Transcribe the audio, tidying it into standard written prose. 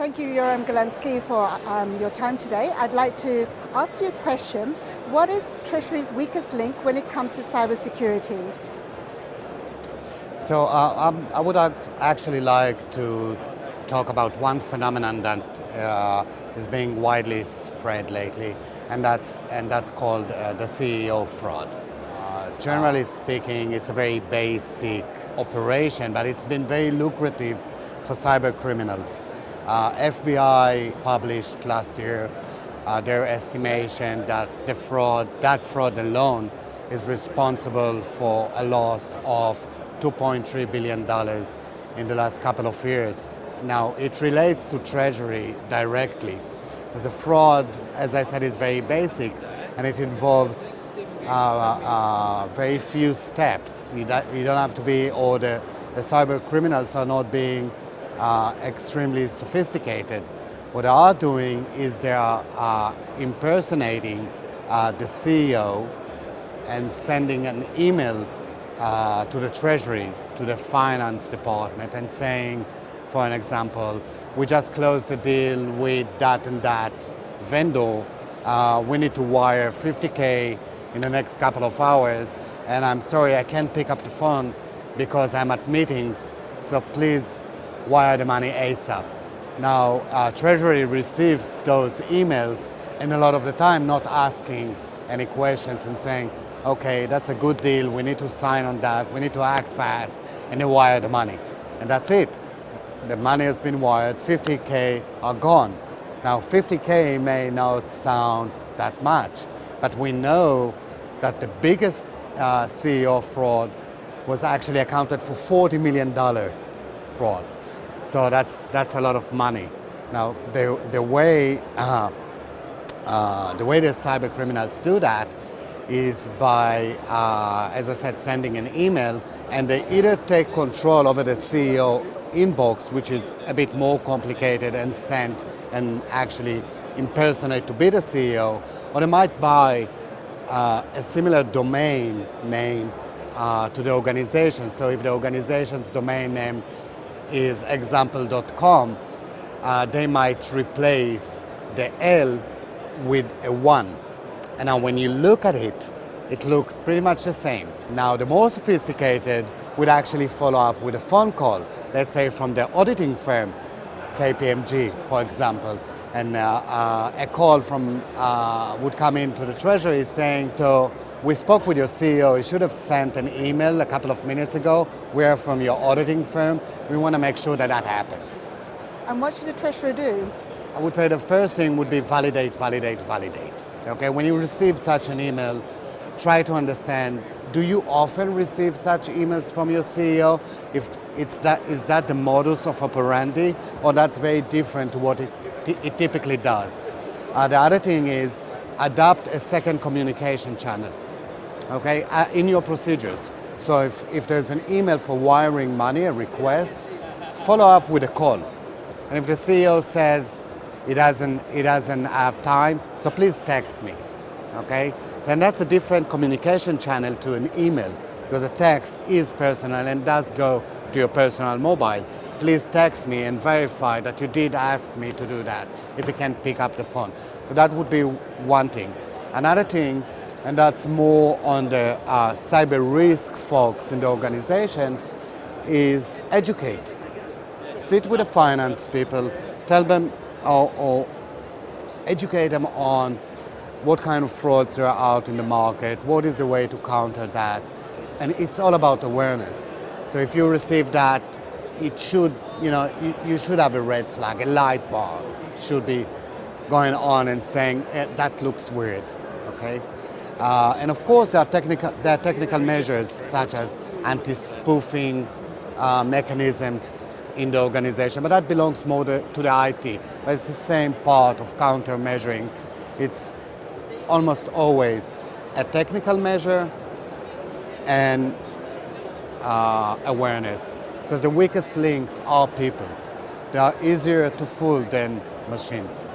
Thank you, Yoram Golandsky, for your time today. I'd like to ask you a question. What is Treasury's weakest link when it comes to cybersecurity? So I would actually like to talk about one phenomenon that is being widely spread lately, and that's called the CEO fraud. Generally speaking, it's a very basic operation, but it's been very lucrative for cyber criminals. FBI published last year their estimation that that fraud alone is responsible for a loss of $2.3 billion in the last couple of years. Now, it relates to Treasury directly, because the fraud, as I said, is very basic, and it involves very few steps. You don't have to be, or the cyber criminals are not being extremely sophisticated. What they are doing is they are impersonating the CEO and sending an email to the treasuries, to the finance department, and saying, for an example, we just closed a deal with that and that vendor. We need to wire 50K in the next couple of hours, and I'm sorry I can't pick up the phone because I'm at meetings, so please wire the money ASAP. Now, Treasury receives those emails, and a lot of the time not asking any questions and saying, okay, that's a good deal, we need to sign on that, we need to act fast, and they wire the money. And that's it. The money has been wired, 50K are gone. Now, 50K may not sound that much, but we know that the biggest CEO fraud was actually accounted for $40 million fraud. So that's a lot of money. Now, the way the cyber criminals do that is by, as I said, sending an email, and they either take control over the CEO inbox, which is a bit more complicated, and send and actually impersonate to be the CEO, or they might buy a similar domain name to the organization. So if the organization's domain name is example.com, they might replace the L with a 1. And now when you look at it, it looks pretty much the same. Now the more sophisticated would actually follow up with a phone call, let's say from the auditing firm, KPMG, for example, and a call from would come into the Treasury saying, so we spoke with your CEO, you should have sent an email a couple of minutes ago. We are from your auditing firm. We want to make sure that that happens. And what should the Treasury do? I would say the first thing would be validate, validate, validate. Okay, when you receive such an email, try to understand, do you often receive such emails from your CEO? If is that the modus of operandi, or that's very different to what it typically does? The other thing is adopt a second communication channel, okay, in your procedures. So if there's an email for wiring money, a request, follow up with a call. And if the CEO says it doesn't have time, so please text me, okay? Then that's a different communication channel to an email, because a text is personal and does go to your personal mobile. Please text me and verify that you did ask me to do that, if you can pick up the phone. So that would be one thing. Another thing, and that's more on the CybeRisk folks in the organization, is educate. Sit with the finance people, tell them or educate them on what kind of frauds are out in the market, what is the way to counter that. And it's all about awareness. So if you receive that, it should, you should have a red flag, a light bar should be going on and saying, that looks weird, okay? And of course, there are technical measures such as anti-spoofing mechanisms in the organization, but that belongs more to the IT. But it's the same part of countermeasuring. It's almost always a technical measure and awareness, because the weakest links are people. They are easier to fool than machines.